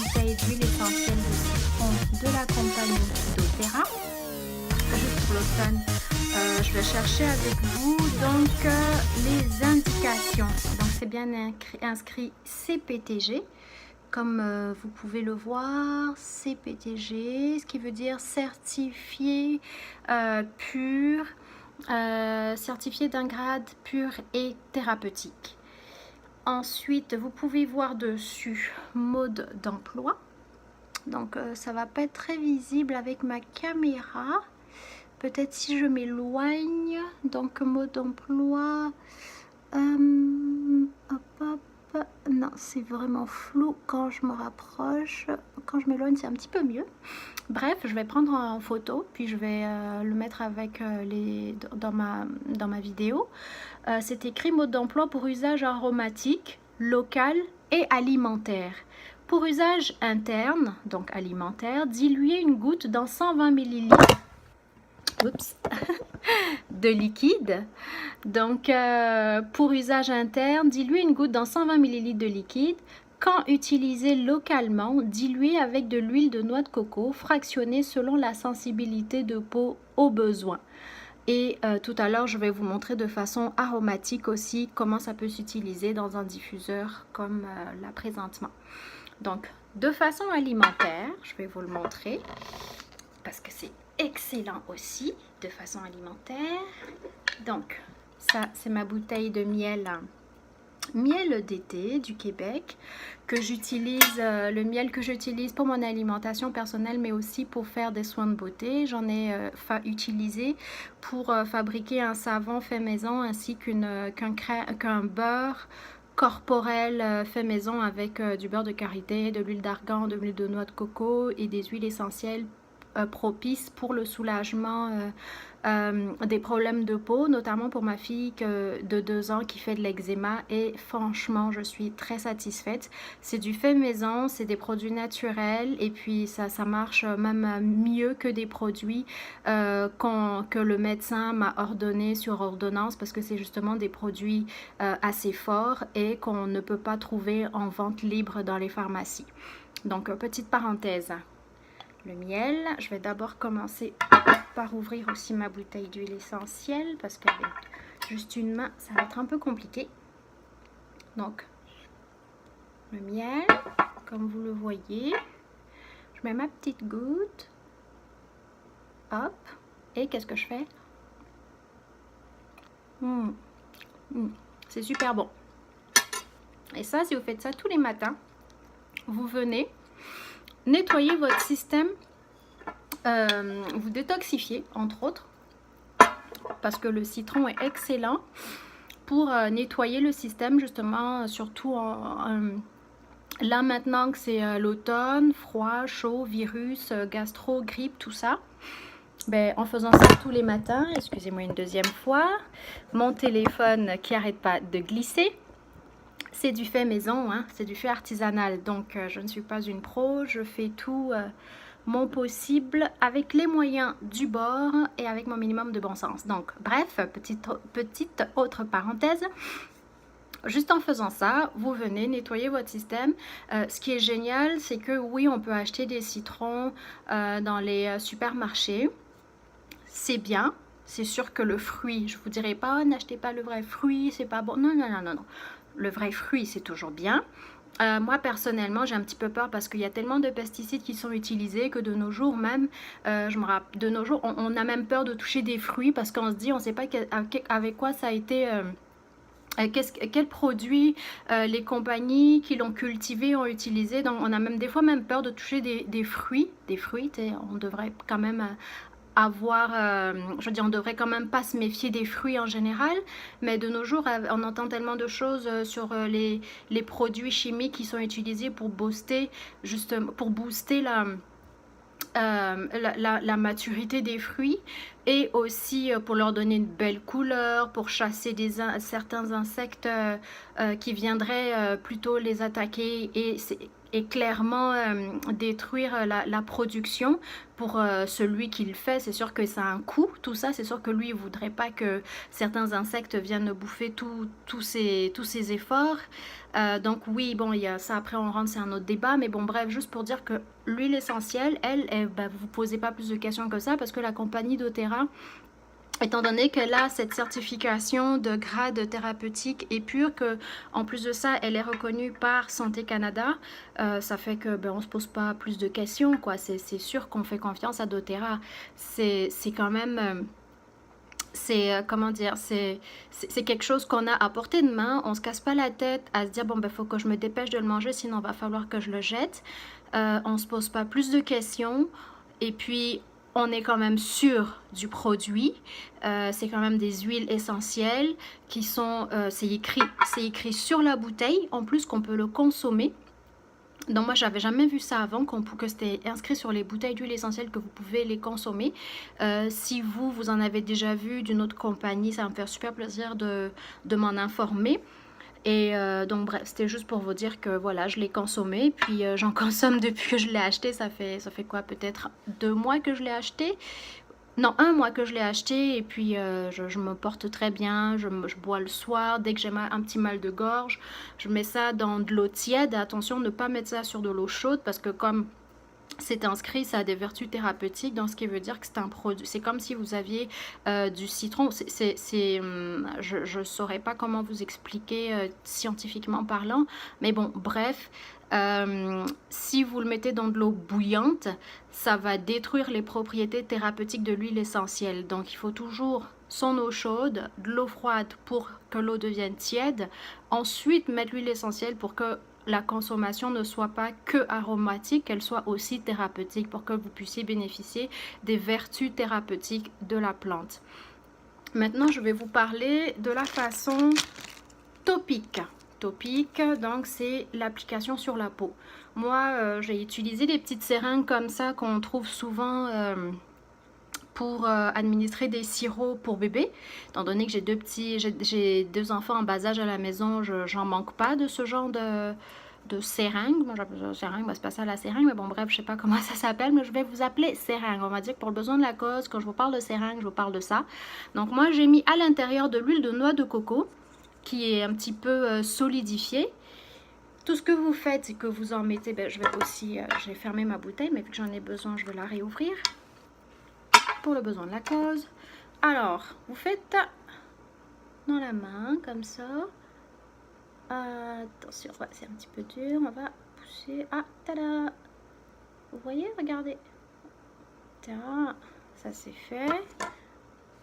bouteille d'huile essentielle de citron de la compagnie doTERRA. Juste pour le fun, je vais chercher avec vous donc les indications. Donc c'est bien inscrit CPTG. Comme vous pouvez le voir, CPTG, ce qui veut dire certifié pur, certifié d'un grade pur et thérapeutique. Ensuite, vous pouvez voir dessus mode d'emploi. Donc ça va pas être très visible avec ma caméra. Peut-être si je m'éloigne. Donc mode d'emploi. Hop, hop. Non, c'est vraiment flou quand je me rapproche. Quand je m'éloigne, c'est un petit peu mieux. Bref, je vais prendre en photo, puis je vais le mettre avec dans ma vidéo. C'est écrit mode d'emploi pour usage aromatique, local et alimentaire. Pour usage interne, donc alimentaire, diluer une goutte dans 120 ml de liquide. Donc, pour usage interne, diluer une goutte dans 120 ml de liquide. Quand utilisé localement, diluer avec de l'huile de noix de coco, fractionnée selon la sensibilité de peau au besoin. Et tout à l'heure, je vais vous montrer de façon aromatique aussi comment ça peut s'utiliser dans un diffuseur comme là présentement. Donc, de façon alimentaire, je vais vous le montrer parce que c'est excellent aussi de façon alimentaire. Donc, ça, c'est ma bouteille de miel. Miel d'été du Québec que j'utilise, le miel que j'utilise pour mon alimentation personnelle mais aussi pour faire des soins de beauté. J'en ai utilisé pour fabriquer un savon fait maison ainsi qu'un beurre corporel fait maison avec du beurre de karité, de l'huile d'argan, de l'huile de noix de coco et des huiles essentielles propices pour le soulagement des problèmes de peau, notamment pour ma fille de 2 ans qui fait de l'eczéma et franchement je suis très satisfaite. C'est du fait maison, c'est des produits naturels et puis ça marche même mieux que des produits que le médecin m'a ordonné sur ordonnance parce que c'est justement des produits assez forts et qu'on ne peut pas trouver en vente libre dans les pharmacies. Donc petite parenthèse. Le miel, je vais d'abord commencer par ouvrir aussi ma bouteille d'huile essentielle parce qu'avec juste une main, ça va être un peu compliqué. Donc, le miel, comme vous le voyez, je mets ma petite goutte. Hop. Et qu'est-ce que je fais? C'est super bon. Et ça, si vous faites ça tous les matins, vous venez nettoyer votre système, vous détoxifiez entre autres parce que le citron est excellent pour nettoyer le système justement, surtout là maintenant que c'est l'automne, froid, chaud, virus, gastro, grippe, tout ça. Ben, en faisant ça tous les matins, excusez-moi une deuxième fois, mon téléphone qui arrête pas de glisser. C'est du fait maison, hein, c'est du fait artisanal, donc je ne suis pas une pro, je fais tout mon possible avec les moyens du bord et avec mon minimum de bon sens. Donc bref, petite autre parenthèse. Juste en faisant ça, vous venez nettoyer votre système. Ce qui est génial, c'est que oui, on peut acheter des citrons dans les supermarchés. C'est bien. C'est sûr que le fruit, je vous dirais pas, n'achetez pas le vrai fruit, c'est pas bon. Non, non, non, non, non. Le vrai fruit, c'est toujours bien. Moi, personnellement, j'ai un petit peu peur parce qu'il y a tellement de pesticides qui sont utilisés que de nos jours même, de nos jours, on a même peur de toucher des fruits parce qu'on se dit, on ne sait pas avec quoi ça a été... quels produits les compagnies qui l'ont cultivé ont utilisé. Donc, on a même des fois même peur de toucher des fruits. Des fruits, on devrait quand même... avoir, je veux dire, on devrait quand même pas se méfier des fruits en général, mais de nos jours, on entend tellement de choses sur les produits chimiques qui sont utilisés pour booster, justement, pour booster la maturité des fruits et aussi pour leur donner une belle couleur, pour chasser certains insectes qui viendraient plutôt les attaquer. Et et clairement détruire la production pour celui qui le fait. C'est sûr que ça a un coût, tout ça. C'est sûr que lui, il ne voudrait pas que certains insectes viennent bouffer tous ses efforts. Donc oui, bon, il y a ça, après on rentre, c'est un autre débat. Mais bon, bref, juste pour dire que l'huile essentielle, vous ne vous posez pas plus de questions que ça parce que la compagnie doTERRA, étant donné qu'elle a cette certification de grade thérapeutique et pur, que en plus de ça, elle est reconnue par Santé Canada, ça fait que on se pose pas plus de questions, quoi. C'est sûr qu'on fait confiance à doTERRA. C'est quand même comment dire, c'est quelque chose qu'on a à portée de main. On se casse pas la tête à se dire bon faut que je me dépêche de le manger, sinon il va falloir que je le jette. On se pose pas plus de questions. Et puis on est quand même sûr du produit. C'est quand même des huiles essentielles qui sont, c'est écrit sur la bouteille, en plus qu'on peut le consommer. Donc moi j'avais jamais vu ça avant, que c'était inscrit sur les bouteilles d'huile essentielle que vous pouvez les consommer. Si vous en avez déjà vu d'une autre compagnie, ça va me faire super plaisir de m'en informer. Et donc bref, c'était juste pour vous dire que voilà, je l'ai consommé, puis j'en consomme depuis que je l'ai acheté. Ça fait quoi, peut-être 2 mois que je l'ai acheté? Non, 1 mois que je l'ai acheté, et puis je me porte très bien. Je bois le soir, dès que j'ai un petit mal de gorge, je mets ça dans de l'eau tiède. Attention, ne pas mettre ça sur de l'eau chaude, parce que comme c'est inscrit, ça a des vertus thérapeutiques, donc ce qui veut dire que c'est un produit. C'est comme si vous aviez du citron. Je ne saurais pas comment vous expliquer scientifiquement parlant, mais bon, bref. Si vous le mettez dans de l'eau bouillante, ça va détruire les propriétés thérapeutiques de l'huile essentielle. Donc il faut toujours son eau chaude, de l'eau froide pour que l'eau devienne tiède. Ensuite, mettre l'huile essentielle pour que la consommation ne soit pas que aromatique, qu'elle soit aussi thérapeutique, pour que vous puissiez bénéficier des vertus thérapeutiques de la plante. Maintenant, je vais vous parler de la façon topique. Topique, donc c'est l'application sur la peau. Moi, j'ai utilisé des petites seringues comme ça qu'on trouve souvent pour administrer des sirops pour bébés. Étant donné que j'ai 2 enfants en bas âge à la maison, j'en manque pas de ce genre de seringue. Moi j'appelle ça seringue, c'est pas ça la seringue, mais bon bref, je sais pas comment ça s'appelle, mais je vais vous appeler seringue. On va dire que pour le besoin de la cause, quand je vous parle de seringue, je vous parle de ça. Donc moi j'ai mis à l'intérieur de l'huile de noix de coco, qui est un petit peu solidifiée. Tout ce que vous faites, c'est que vous en mettez, je vais fermer ma bouteille, mais vu que j'en ai besoin, je vais la réouvrir pour le besoin de la cause. Alors, vous faites dans la main, comme ça. Attention, ouais, c'est un petit peu dur. On va pousser. Ah, tada! Vous voyez, regardez. Tada, ça c'est fait.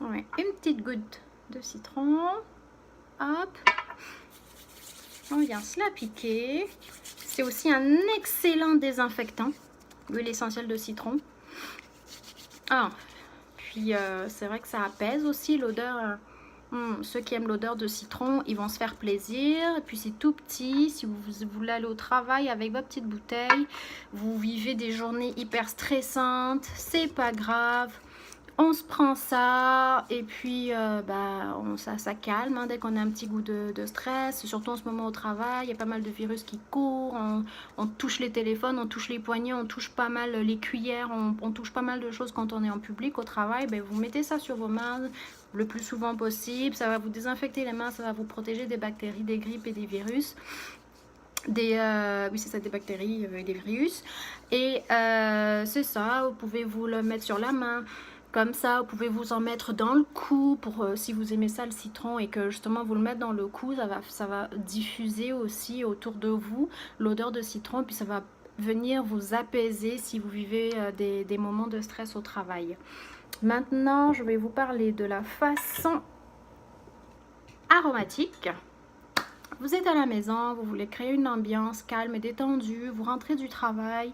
Ouais, une petite goutte de citron. Hop. On vient se la piquer. C'est aussi un excellent désinfectant, l'huile essentielle de citron. Ah, puis c'est vrai que ça apaise aussi l'odeur. Ceux qui aiment l'odeur de citron, ils vont se faire plaisir. Et puis c'est tout petit. Si vous voulez aller au travail avec votre petite bouteille, vous vivez des journées hyper stressantes, c'est pas grave. On se prend ça et puis ça calme dès qu'on a un petit goût de stress, surtout en ce moment au travail. Il y a pas mal de virus qui courent, on touche les téléphones, on touche les poignets, on touche pas mal les cuillères, on touche pas mal de choses quand on est en public au travail. Vous mettez ça sur vos mains le plus souvent possible, ça va vous désinfecter les mains, ça va vous protéger des bactéries, des grippes et des virus. Oui, c'est ça, des bactéries et des virus. Et c'est ça, vous pouvez vous le mettre sur la main. Comme ça, vous pouvez vous en mettre dans le cou pour si vous aimez ça le citron et que justement vous le mettez dans le cou, ça va diffuser aussi autour de vous l'odeur de citron, puis ça va venir vous apaiser si vous vivez des moments de stress au travail. Maintenant, je vais vous parler de la façon aromatique. Vous êtes à la maison, vous voulez créer une ambiance calme et détendue, vous rentrez du travail,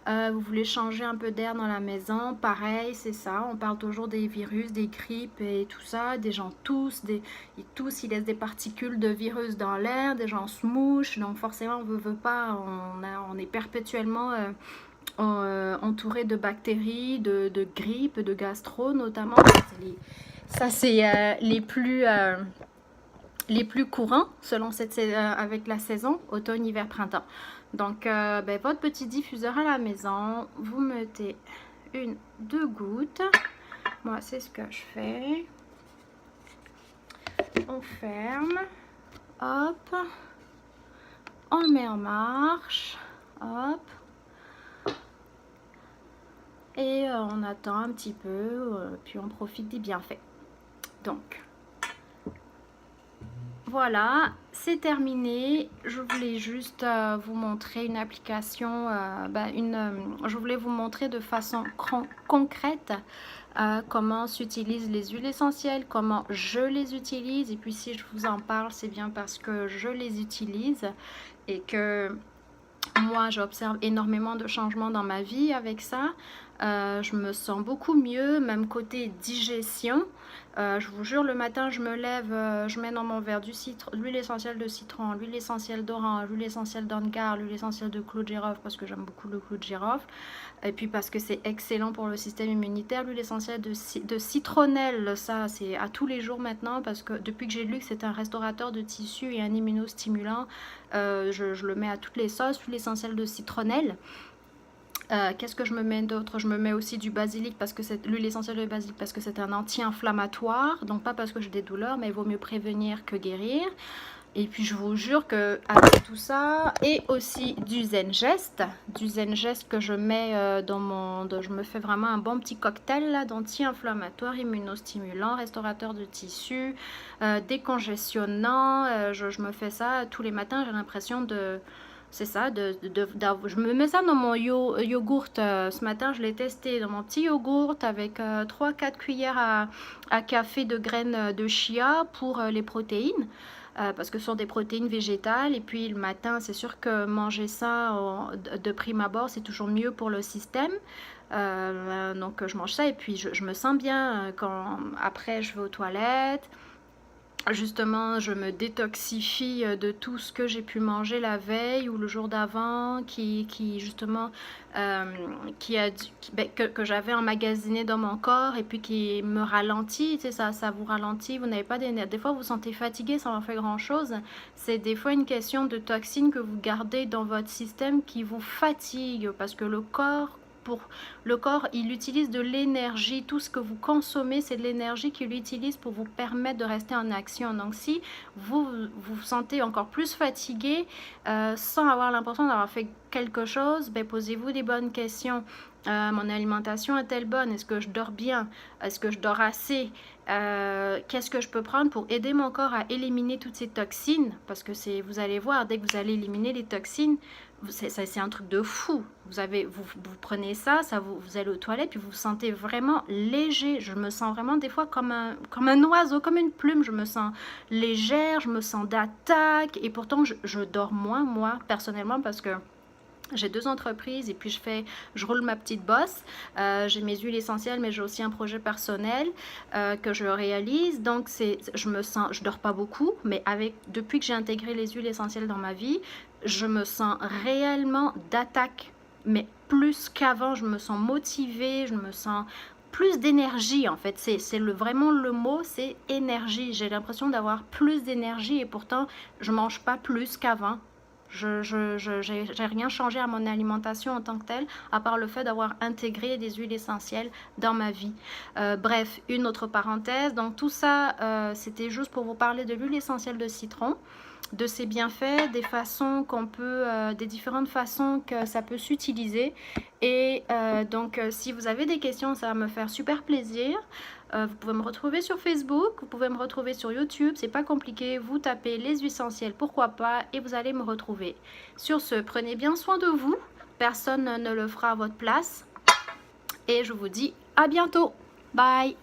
vous voulez changer un peu d'air dans la maison, pareil, c'est ça, on parle toujours des virus, des grippes et tout ça, des gens toussent, ils laissent des particules de virus dans l'air, des gens se mouchent, donc forcément on veut pas, on est perpétuellement entouré de bactéries, de grippe, de gastro notamment, ça c'est les plus courants selon avec la saison automne, hiver, printemps. Donc, votre petit diffuseur à la maison, vous mettez 1-2 gouttes. Moi, c'est ce que je fais. On ferme. Hop. On le met en marche. Hop. Et on attend un petit peu, puis on profite des bienfaits. Donc, voilà, c'est terminé. Je voulais juste vous montrer une application, je voulais vous montrer de façon concrète comment s'utilisent les huiles essentielles, comment je les utilise. Et puis si je vous en parle, c'est bien parce que je les utilise et que moi, j'observe énormément de changements dans ma vie avec ça. Je me sens beaucoup mieux, même côté digestion. Je vous jure, le matin, je me lève, je mets dans mon verre l'huile essentielle de citron, l'huile essentielle d'orange, l'huile essentielle d'angar, l'huile essentielle de clou de girofle, parce que j'aime beaucoup le clou de girofle. Et puis parce que c'est excellent pour le système immunitaire. L'huile essentielle de citronnelle, ça, c'est à tous les jours maintenant, parce que depuis que j'ai lu que c'est un restaurateur de tissu et un immunostimulant, je le mets à toutes les sauces. L'huile essentielle de citronnelle. Qu'est-ce que je me mets d'autre? Je me mets aussi du basilic, parce que c'est l'huile essentielle de basilic, parce que c'est un anti-inflammatoire. Donc pas parce que j'ai des douleurs, mais il vaut mieux prévenir que guérir. Et puis je vous jure que avec tout ça, et aussi du Zengest que je mets je me fais vraiment un bon petit cocktail là d'anti-inflammatoire, immunostimulant, restaurateur de tissu, décongestionnant. Je me fais ça tous les matins. J'ai l'impression de... C'est ça, je me mets ça dans mon yogourt. Ce matin, je l'ai testé dans mon petit yogourt avec 3-4 cuillères à café de graines de chia pour les protéines. Parce que ce sont des protéines végétales. Et puis le matin, c'est sûr que manger ça de prime abord, c'est toujours mieux pour le système. Donc je mange ça et puis je me sens bien quand après je vais aux toilettes. Justement, je me détoxifie de tout ce que j'ai pu manger la veille ou le jour d'avant que j'avais emmagasiné dans mon corps et puis qui me ralentit. Tu sais, ça vous ralentit, vous n'avez pas d'énergie. Des fois, vous vous sentez fatigué sans avoir fait grand-chose. C'est des fois une question de toxines que vous gardez dans votre système qui vous fatigue parce que le corps, il utilise de l'énergie. Tout ce que vous consommez, c'est de l'énergie qu'il utilise pour vous permettre de rester en action. Donc si vous vous sentez encore plus fatigué sans avoir l'impression d'avoir fait quelque chose, posez-vous des bonnes questions. Mon alimentation est-elle bonne? Est-ce que je dors bien? Est-ce que je dors assez? Qu'est-ce que je peux prendre pour aider mon corps à éliminer toutes ces toxines? Parce que vous allez voir, dès que vous allez éliminer les toxines, c'est un truc de fou. Vous prenez ça, vous allez aux toilettes, puis vous vous sentez vraiment léger. Je me sens vraiment des fois comme un oiseau, comme une plume. Je me sens légère, je me sens d'attaque. Et pourtant, je dors moins, moi, personnellement, parce que j'ai 2 entreprises et puis je roule ma petite bosse. J'ai mes huiles essentielles, mais j'ai aussi un projet personnel que je réalise. Donc, je dors pas beaucoup, mais depuis que j'ai intégré les huiles essentielles dans ma vie, je me sens réellement d'attaque. Mais plus qu'avant, je me sens motivée, je me sens plus d'énergie en fait. Vraiment le mot, c'est énergie. J'ai l'impression d'avoir plus d'énergie et pourtant, je mange pas plus qu'avant. J'ai rien changé à mon alimentation en tant que telle, à part le fait d'avoir intégré des huiles essentielles dans ma vie. Bref, une autre parenthèse. Donc tout ça, c'était juste pour vous parler de l'huile essentielle de citron, de ses bienfaits, des différentes façons que ça peut s'utiliser. Et donc, si vous avez des questions, ça va me faire super plaisir. Vous pouvez me retrouver sur Facebook, vous pouvez me retrouver sur YouTube, c'est pas compliqué, vous tapez les huiles essentielles, pourquoi pas, et vous allez me retrouver. Sur ce, prenez bien soin de vous, personne ne le fera à votre place, et je vous dis à bientôt, bye.